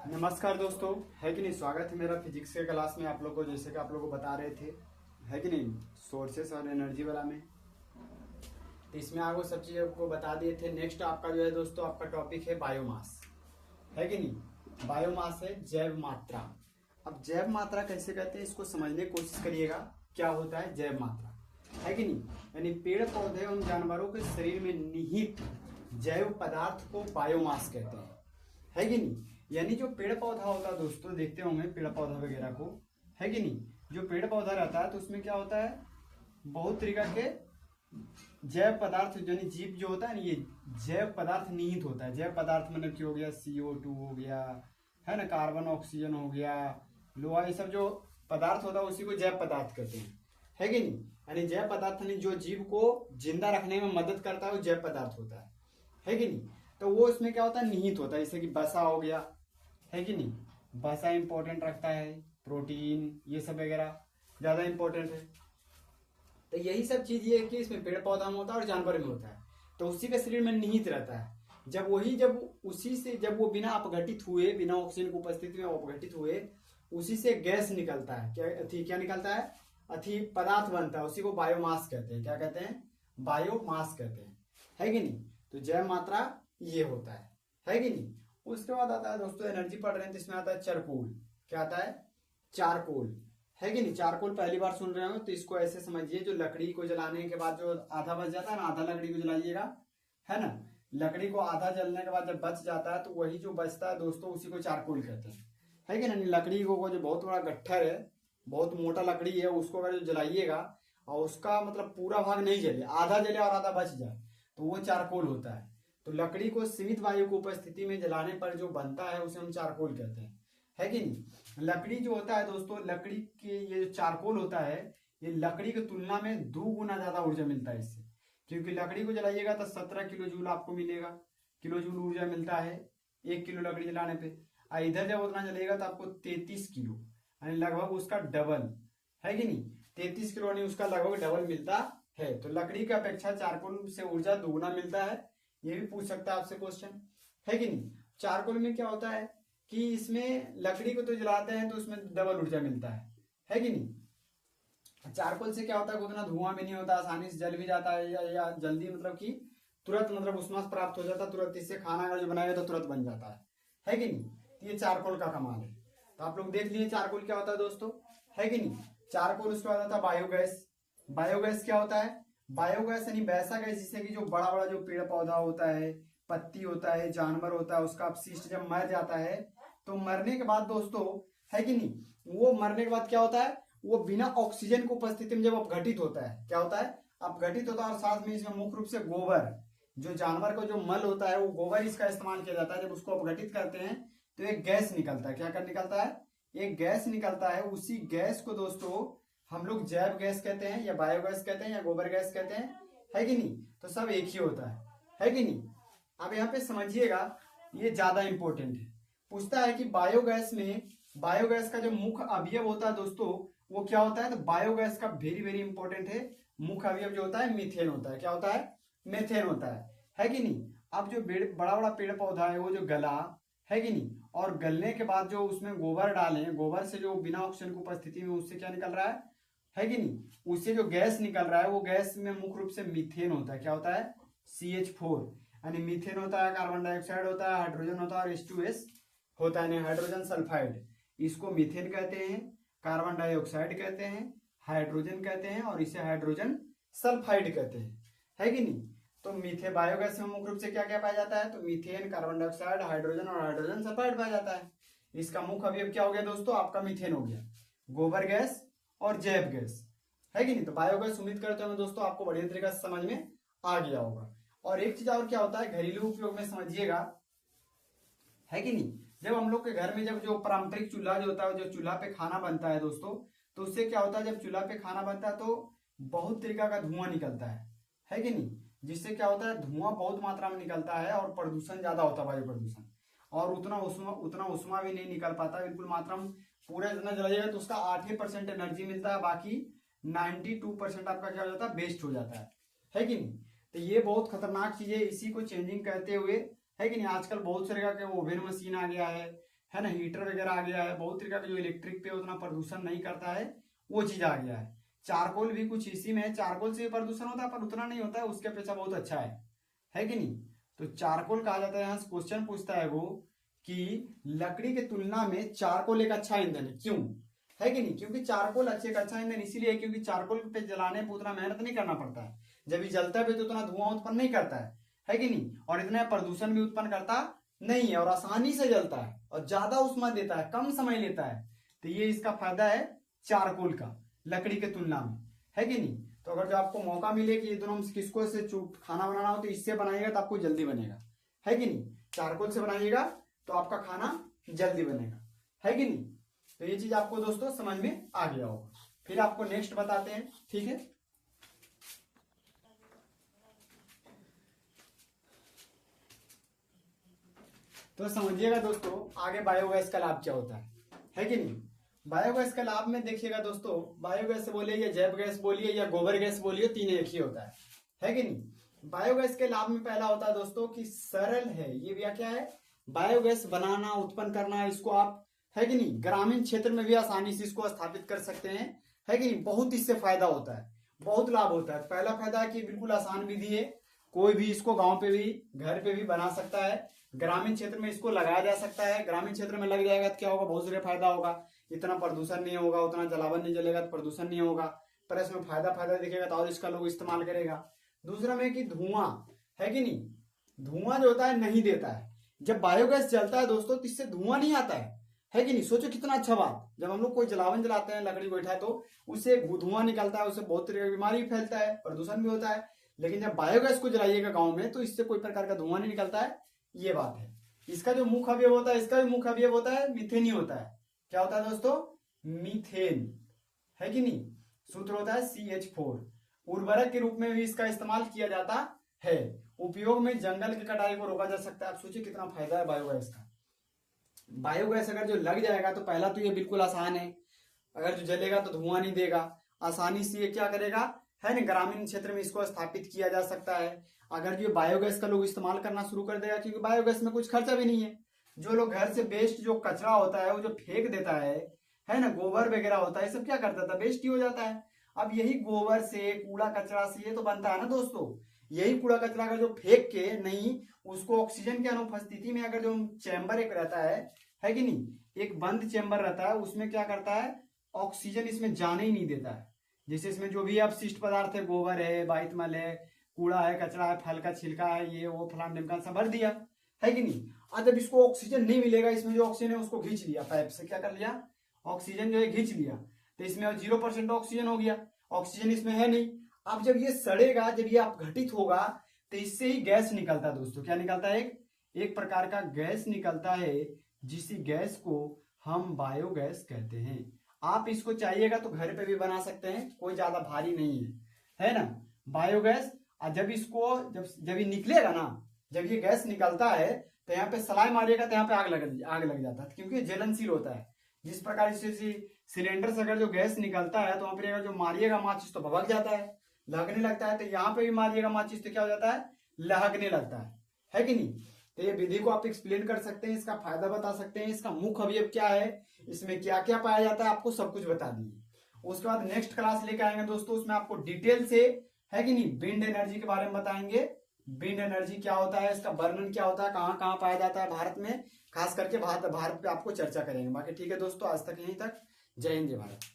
नमस्कार दोस्तों, है कि नहीं। स्वागत है मेरा फिजिक्स के क्लास में आप लोग को। जैसे कि आप लोग को बता रहे थे, है कि नहीं, सोर्सेस और एनर्जी वाला में, तो इसमें आपको सब चीज़ को बता दिए थे। नेक्स्ट आपका जो है दोस्तों, आपका टॉपिक है बायोमास, है कि नहीं। बायोमास है जैव मात्रा। अब जैव मात्रा कैसे कहते हैं, इसको समझने की कोशिश करिएगा। क्या होता है जैव मात्रा, है कि नहीं। यानी पेड़ पौधे और जानवरों के शरीर में निहित जैव पदार्थ को बायोमास कहते हैं, है कि नहीं। यानी जो पेड़ पौधा होता है दोस्तों, देखते होंगे पेड़ पौधा वगैरह को, है कि नहीं। जो पेड़ पौधा रहता है तो उसमें क्या होता है, बहुत तरीका के जैव पदार्थ, यानी जीव जो होता है ना, ये जैव पदार्थ निहित होता है। जैव पदार्थ मतलब क्या हो गया, CO2 हो गया, है ना, कार्बन ऑक्सीजन हो गया, लोहा, ये सब जो पदार्थ होता है उसी को जैव पदार्थ कहते हैं, है कि नहीं। यानी जैव पदार्थ यानी जो जीव को जिंदा रखने में मदद करता है वो जैव पदार्थ होता है कि नहीं। तो वो इसमें क्या होता है, निहित होता है। जैसे कि वसा हो गया, है कि नहीं, वसा इंपॉर्टेंट रखता है, प्रोटीन ये सब वगैरह ज्यादा इंपॉर्टेंट है। तो यही सब चीज ये है कि इसमें पेड़ पौधा में होता है और जानवर में होता है, तो उसी के शरीर में निहित रहता है। जब उसी से जब वो बिना अपघटित हुए, बिना ऑक्सीजन की उपस्थिति में अपघटित हुए, उसी से गैस निकलता है। क्या निकलता है, अथी पदार्थ बनता है, उसी को बायोमास कहते हैं। क्या कहते हैं, बायोमास कहते हैं, है कि नहीं। तो जैव मात्रा ये होता है कि नहीं। उसके बाद आता है दोस्तों, एनर्जी पढ़ रहे हैं तो इसमें आता है चारकोल। क्या आता है, चारकोल, है कि नहीं। चारकोल पहली बार सुन रहे हो तो इसको ऐसे समझिए, जो लकड़ी को जलाने के बाद जो आधा बच जाता है ना, आधा लकड़ी को जलाइएगा, है ना। लकड़ी को आधा जलने के बाद जब बच जाता है तो वही जो बचता है दोस्तों, उसी को चारकोल कहते हैं, है कि नहीं। लकड़ी को जो बहुत बड़ा गट्ठर है, बहुत मोटा लकड़ी है, उसको अगर जलाइएगा और उसका मतलब पूरा भाग नहीं जले, आधा जले और आधा बच जाए, तो वो चारकोल होता है। तो लकड़ी को सीमित वायु की उपस्थिति में जलाने पर जो बनता है उसे हम चारकोल कहते हैं, है कि नहीं। लकड़ी जो होता है दोस्तों, लकड़ी के ये जो चारकोल होता है, ये लकड़ी की तुलना में 2 गुना ज्यादा ऊर्जा मिलता है इससे। क्योंकि लकड़ी को जलाइएगा तो 17 किलो जूल आपको मिलेगा, किलो जूल ऊर्जा मिलता है 1 किलो लकड़ी जलाने पे। और इधर जब उतना जलेगा तो आपको 33 किलो, यानी लगभग उसका डबल, है कि नहीं। 33 किलो यानी उसका लगभग डबल मिलता है। तो लकड़ी की अपेक्षा चारकोल से ऊर्जा दोगुना मिलता है। ये भी पूछ सकता है आपसे क्वेश्चन, है कि नहीं। चारकोल में क्या होता है कि इसमें लकड़ी को तो जलाते हैं तो उसमें डबल ऊर्जा मिलता है कि नहीं। चारकोल से क्या होता है, उतना धुआं भी नहीं होता, आसानी से जल भी जाता है, या जल्दी मतलब कि तुरंत मतलब ऊष्मा प्राप्त हो जाता है तुरंत। इससे खाना अगर जो बनाएगा तो तुरंत बन जाता है कि नहीं। तो ये चारकोल का कमाल है। तो आप लोग देख लिए चारकोल क्या होता है दोस्तों, है कि नहीं। चारकोल उसके बाद आता है बायोगैस। बायोगैस क्या होता है, बायोगैस यानी वैसा गैस जिससे कि जो बड़ा बड़ा जो पेड़ पौधा होता है, पत्ती होता है, जानवर होता है, उसका अपशिष्ट जब मर जाता है तो मरने के बाद दोस्तों, है कि नहीं, वो मरने के बाद क्या होता है, वो बिना ऑक्सीजन की उपस्थिति में जब अपघटित होता है, क्या होता है, अपघटित होता है। और साथ में इसमें मुख्य रूप से गोबर, जो जानवर का जो मल होता है वो गोबर इसका इस्तेमाल किया जाता है। जब उसको अपघटित करते हैं तो एक गैस निकलता है। क्या कर निकलता है, एक गैस निकलता है। उसी गैस को दोस्तों हम लोग जैव गैस कहते हैं, या बायोगैस कहते हैं, या गोबर गैस कहते हैं, है कि नहीं। तो सब एक ही होता है कि नहीं। अब यहाँ पे समझिएगा, ये ज्यादा इंपॉर्टेंट है। पूछता है कि बायोगैस में, बायोगैस का जो मुख्य अवयव होता है दोस्तों वो क्या होता है। तो बायोगैस का वेरी वेरी इंपॉर्टेंट है, मुख्य अवयव जो होता है मीथेन होता है। क्या होता है, मीथेन होता है कि नहीं। अब जो बड़ा बड़ा पेड़ पौधा है वो जो गला, है कि नहीं, और गलने के बाद जो उसमें गोबर डाले, गोबर से जो बिना ऑक्सीजन की उपस्थिति में उससे क्या निकल रहा है कि नहीं, उससे जो गैस निकल रहा है वो गैस में मुख्य रूप से मीथेन होता है। क्या होता है, CH4, यानी मीथेन होता है, कार्बन डाइऑक्साइड होता है, हाइड्रोजन होता है और H2S होता है, हाइड्रोजन सल्फाइड। इसको मीथेन कहते हैं, कार्बन डाइऑक्साइड कहते हैं, हाइड्रोजन कहते हैं, और इसे हाइड्रोजन सल्फाइड कहते हैं, है कि नहीं। तो मीथेन बायोगैस में मुख्य रूप से क्या क्या पाया जाता है, तो मीथेन, कार्बन डाइऑक्साइड, हाइड्रोजन और हाइड्रोजन सल्फाइड पाया जाता है। इसका मुख्य अवयव क्या हो गया दोस्तों, आपका मीथेन हो गया, गोबर गैस और जैव गैस, है कि नहीं। तो बायोगैस उम्मीद करते हैं दोस्तों आपको बढ़िया तरीके से समझ में आ गया होगा। और एक चीज और क्या होता है, घरेलू उपयोग में समझिएगा, है कि नहीं। जब हम लोग के घर में जब जो पारंपरिक चूल्हा जो होता है, जो चूल्हा पे खाना बनता है दोस्तों, तो उससे क्या होता है, जब चूल्हा पे खाना बनता है तो बहुत तरीका का धुआं निकलता है कि नहीं। जिससे क्या होता है, धुआं बहुत मात्रा में निकलता है और प्रदूषण ज्यादा होता है, वायु प्रदूषण। और उतना उष्मा भी नहीं निकल पाता बिल्कुल मात्रा में। पूरा इतना जलाइएगा तो उसका 8% एनर्जी मिलता है, बाकी 92% आपका क्या हो जाता है, वेस्ट हो जाता है कि नहीं। तो ये बहुत खतरनाक चीज है। इसी को चेंजिंग करते हुए, है कि नहीं, आजकल बहुत सारे का ओवन मशीन आ गया है ना, हीटर वगैरह आ गया है, बहुत तरीका का जो इलेक्ट्रिक पे उतना प्रदूषण नहीं करता है वो चीज आ गया है। चारकोल भी कुछ इसी में है, चारकोल से प्रदूषण होता है पर उतना नहीं होता है, उसके अपेक्षा बहुत अच्छा है कि नहीं। तो चारकोल कहा जाता है, यहाँ से क्वेश्चन पूछता है वो कि लकड़ी के तुलना में चारकोल एक अच्छा ईंधन है, क्यों, है कि नहीं। क्योंकि चारकोल अच्छे एक अच्छा ईंधन इसीलिए है क्योंकि चारकोल पे जलाने पे उतना मेहनत नहीं करना पड़ता है, जब ये जलता है तो उतना धुआं उत्पन्न नहीं करता है कि नहीं, और इतना प्रदूषण भी उत्पन्न करता नहीं है, और आसानी से जलता है और ज्यादा ऊष्मा देता है, कम समय लेता है। तो ये इसका फायदा है चारकोल का लकड़ी के तुलना में, है कि नहीं। तो अगर जो आपको मौका मिले कि ये दोनों किसको से खाना बनाना हो तो इससे बनाइएगा तो आपको जल्दी बनेगा, है कि नहीं। चारकोल से बनाइएगा तो आपका खाना जल्दी बनेगा, है कि नहीं। तो ये चीज आपको दोस्तों समझ में आ गया होगा। फिर आपको नेक्स्ट बताते हैं, ठीक है। तो समझिएगा दोस्तों आगे बायोगैस का लाभ क्या होता है कि नहीं। बायोगैस का लाभ में देखिएगा दोस्तों, बायोगैस बोलिए या जैव गैस बोलिए या गोबर गैस बोलिए, तीन एक ही होता है कि नहीं। बायोगैस के लाभ में पहला होता है दोस्तों कि सरल है, ये भी क्या है, बायोगैस बनाना उत्पन्न करना, इसको आप, है कि नहीं, ग्रामीण क्षेत्र में भी आसानी से इसको स्थापित कर सकते हैं, है कि नहीं। बहुत इससे फायदा होता है, बहुत लाभ होता है। पहला फायदा है कि बिल्कुल आसान विधि है, कोई भी इसको गांव पे भी घर पे भी बना सकता है, ग्रामीण क्षेत्र में इसको लगाया जा सकता है। ग्रामीण क्षेत्र में लग जाएगा तो क्या होगा, बहुत सारे फायदा होगा, इतना प्रदूषण नहीं होगा, उतना जलावन नहीं जलेगा तो प्रदूषण नहीं होगा, पर इसमें फायदा दिखेगा तो और इसका लोग इस्तेमाल करेगा। दूसरा में कि धुआं, है कि नहीं, धुआं जो होता है नहीं देता है। जब बायोगैस जलता है दोस्तों तो इससे धुआं नहीं आता है कि नहीं। सोचो कितना अच्छा बात, जब हम लोग कोई जलावन जलाते हैं लकड़ी को उठाए तो उससे धुआं निकलता है, उससे बहुत तरह की बीमारी फैलता है, प्रदूषण भी होता है। लेकिन जब बायोगैस को जलाइएगा गाँव में तो इससे कोई प्रकार का धुआं नहीं निकलता है, ये बात है। इसका जो मुख्य अवयव होता है, इसका भी मुख्य अवयव होता है मीथेन ही होता है। क्या होता है दोस्तों, मीथेन, है कि नहीं। सूत्र होता है CH4। उर्वरक के रूप में भी इसका इस्तेमाल किया जाता है। उपयोग में जंगल की कटाई को रोका जा सकता है। आप सोचिए कितना फायदा है बायोगैस का। बायोगैस अगर जो लग जाएगा तो पहला तो ये बिल्कुल आसान है, अगर जो जलेगा तो धुआं नहीं देगा, आसानी से ये क्या करेगा, है ना, ग्रामीण क्षेत्र में इसको स्थापित किया जा सकता है। अगर जो बायोगैस का लोग इस्तेमाल करना शुरू कर देगा, क्योंकि बायोगैस में कुछ खर्चा भी नहीं है, जो लोग घर से वेस्ट जो कचरा होता है वो जो फेंक देता है ना, गोबर वगैरह होता है, सब क्या करता था, वेस्ट ही हो जाता है। अब यही गोबर से, कूड़ा कचरा से ये तो बनता है ना दोस्तों, यही कूड़ा कचरा का जो फेंक के नहीं, उसको ऑक्सीजन की अनुपस्थिति में अगर जो चैम्बर एक रहता है कि नहीं, एक बंद चैम्बर रहता है, उसमें क्या करता है, ऑक्सीजन इसमें जाने ही नहीं देता है। जैसे इसमें जो भी अपशिष्ट पदार्थ है, गोबर है, बाइटमल है, कूड़ा है, कचरा है, फल का छिलका है, ये वो फलान ढिमकान सब भर दिया, है कि नहीं। और जब इसको ऑक्सीजन नहीं मिलेगा, इसमें जो ऑक्सीजन है उसको खींच लिया पाइप से, क्या कर लिया, ऑक्सीजन जो है खींच लिया, तो इसमें 0% ऑक्सीजन हो गया, ऑक्सीजन इसमें है नहीं। अब जब ये सड़ेगा, जब ये अपघटित होगा तो इससे ही गैस निकलता है दोस्तों। क्या निकलता है, एक प्रकार का गैस निकलता है, जिस गैस को हम बायोगैस कहते हैं। आप इसको चाहिएगा तो घर पे भी बना सकते हैं, कोई ज्यादा भारी नहीं है ना, बायोगैस। जब इसको जब ये निकलेगा ना, जब ये गैस निकलता है तो यहाँ पे सलाई मारिएगा तो यहाँ पे आग लग जाता है, क्योंकि जलनशील होता है। जिस प्रकार से सिलेंडर से अगर जो गैस निकलता है तो वहां पर जो मारिएगा माचिस तो भभक जाता है, लगने लगता है। तो यहाँ पे भी मारिएगा माचिस तो क्या हो जाता है, लहकने लगता है कि नहीं। तो ये विधि को आप एक्सप्लेन कर सकते हैं, इसका फायदा बता सकते हैं, इसका मुख्य अवयव क्या है, इसमें क्या क्या पाया जाता है, आपको सब कुछ बता दिए। उसके बाद नेक्स्ट क्लास लेकर आएंगे दोस्तों, उसमें आपको डिटेल से, है कि नहीं, विंड एनर्जी के बारे में बताएंगे। विंड एनर्जी क्या होता है, इसका वर्णन क्या होता है, कहाँ कहाँ पाया जाता है भारत में, खास करके भारत पे आपको चर्चा करेंगे। बाकी ठीक है दोस्तों, आज तक यहीं तक। जय हिंद, जय भारत।